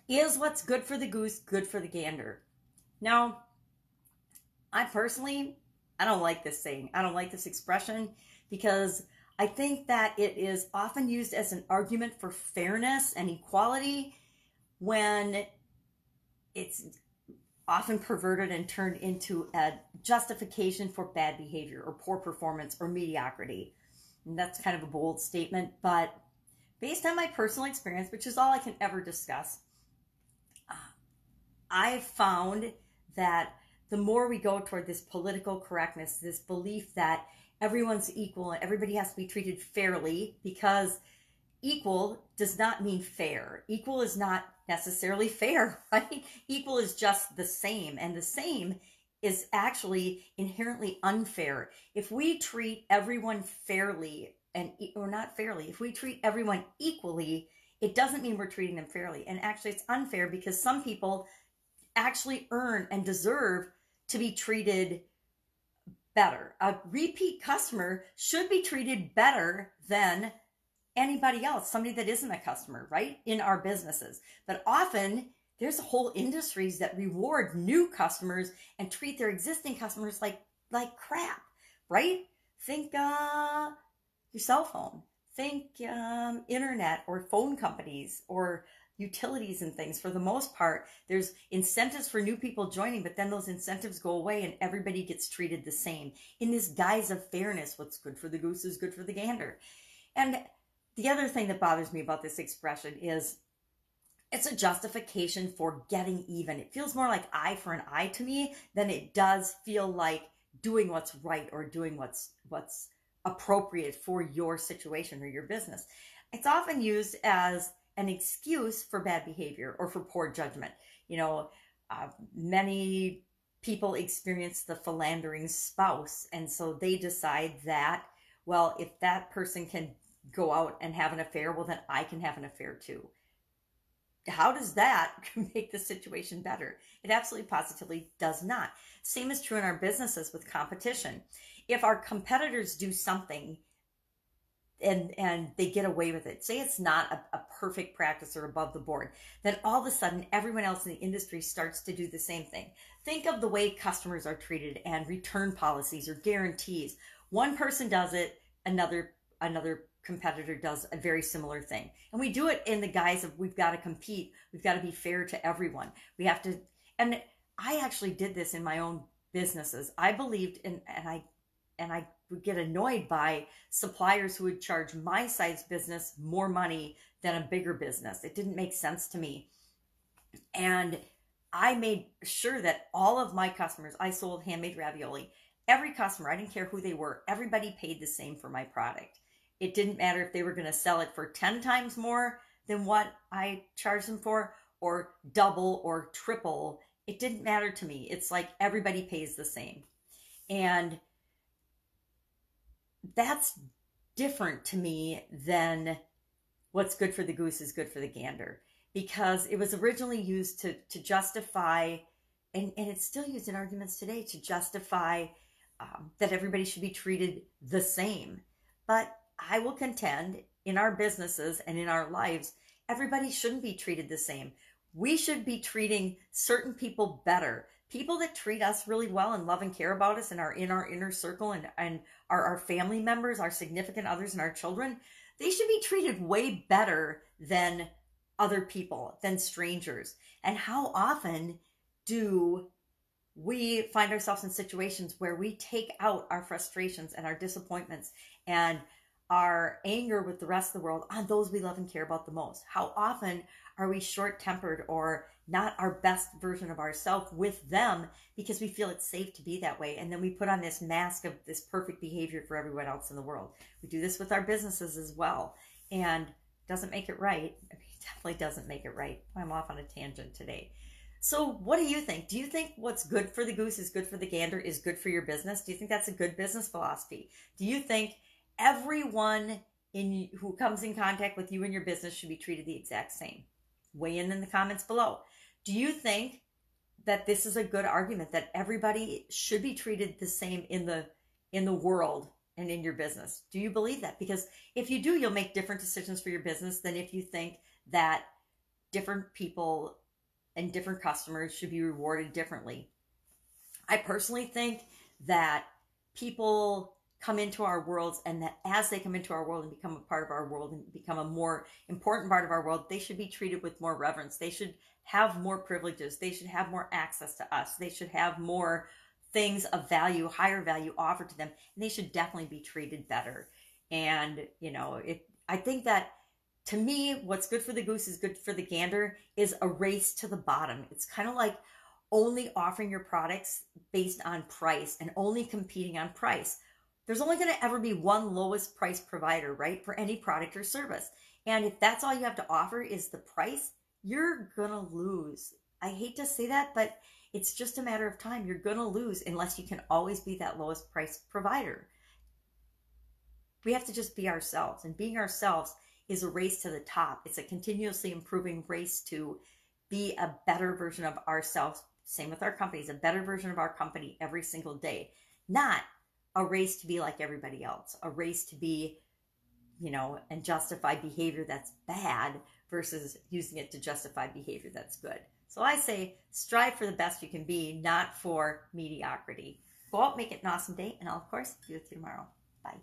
Is what's good for the goose good for the gander? Now, I personally, I don't like this saying. I don't like this expression because I think that it is often used as an argument for fairness and equality when it's often perverted and turned into a justification for bad behavior or poor performance or mediocrity. And that's kind of a bold statement, but based on my personal experience, which is all I can ever discuss, I found that the more we go toward this political correctness, this belief that everyone's equal and everybody has to be treated fairly, because equal does not mean fair. Equal is not necessarily fair, right? Equal is just the same, and the same is actually inherently unfair. If we treat everyone fairly or not fairly, if we treat everyone equally, it doesn't mean we're treating them fairly. And actually it's unfair because some people actually earn and deserve to be treated better. A repeat customer should be treated better than anybody else, somebody that isn't a customer, right? In our businesses. But often there's whole industries that reward new customers and treat their existing customers like crap, right? Think your cell phone. Think internet or phone companies or utilities and things. For the most part, there's incentives for new people joining, but then those incentives go away and everybody gets treated the same in this guise of fairness. What's good for the goose is good for the gander. And the other thing that bothers me about this expression is it's a justification for getting even. It feels more like eye for an eye to me than it does feel like doing what's right or doing what's appropriate for your situation or your business. It's often used as an excuse for bad behavior or for poor judgment. Many people experience the philandering spouse, and so they decide that, well, if that person can go out and have an affair, well, then I can have an affair too. How does that make the situation better? It absolutely positively does not. Same is true in our businesses with competition. If our competitors do something and they get away with it, say it's not a perfect practice or above the board, then all of a sudden everyone else in the industry starts to do the same thing. Think of the way customers are treated and return policies or guarantees. One person does it, another competitor does a very similar thing. And we do it in the guise of we've got to compete. We've got to be fair to everyone. We have to, and I actually did this in my own businesses. I believed in, and I would get annoyed by suppliers who would charge my size business more money than a bigger business. It didn't make sense to me. And I made sure that all of my customers, I sold handmade ravioli. Every customer, I didn't care who they were, everybody paid the same for my product. It didn't matter if they were going to sell it for 10 times more than what I charged them for, or double or triple. It didn't matter to me. It's like everybody pays the same. And that's different to me than what's good for the goose is good for the gander, because it was originally used to justify, and it's still used in arguments today, to justify that everybody should be treated the same. But I will contend in our businesses and in our lives, everybody shouldn't be treated the same. We should be treating certain people better. People that treat us really well and love and care about us and are in our inner circle and are our family members, our significant others, and our children, they should be treated way better than other people, than strangers. And how often do we find ourselves in situations where we take out our frustrations and our disappointments and our anger with the rest of the world on those we love and care about the most? How often are we short-tempered or not our best version of ourselves with them because we feel it's safe to be that way? And then we put on this mask of this perfect behavior for everyone else in the world. We do this with our businesses as well. And it doesn't make it right. It definitely doesn't make it right. I'm off on a tangent today. So what do you think? Do you think what's good for the goose is good for the gander is good for your business? Do you think that's a good business philosophy? Do you think everyone who comes in contact with you and your business should be treated the exact same? Weigh in the comments below. Do you think that this is a good argument, that everybody should be treated the same in the world and in your business? Do you believe that? Because if you do, you'll make different decisions for your business than if you think that different people and different customers should be rewarded differently. I personally think that people come into our worlds, and that as they come into our world and become a part of our world and become a more important part of our world, they should be treated with more reverence. They should have more privileges. They should have more access to us. They should have more things of value, higher value offered to them, and they should definitely be treated better. And, I think that, to me, what's good for the goose is good for the gander is a race to the bottom. It's kind of like only offering your products based on price and only competing on price. There's only going to ever be one lowest price provider, right, for any product or service. And if that's all you have to offer is the price, you're going to lose. I hate to say that, but it's just a matter of time. You're going to lose unless you can always be that lowest price provider. We have to just be ourselves, and being ourselves is a race to the top. It's a continuously improving race to be a better version of ourselves. Same with our companies, a better version of our company every single day. Not a race to be like everybody else, a race to be, and justify behavior that's bad versus using it to justify behavior that's good. So I say strive for the best you can be, not for mediocrity. Go out, make it an awesome day, and I'll, of course, be with you tomorrow. Bye.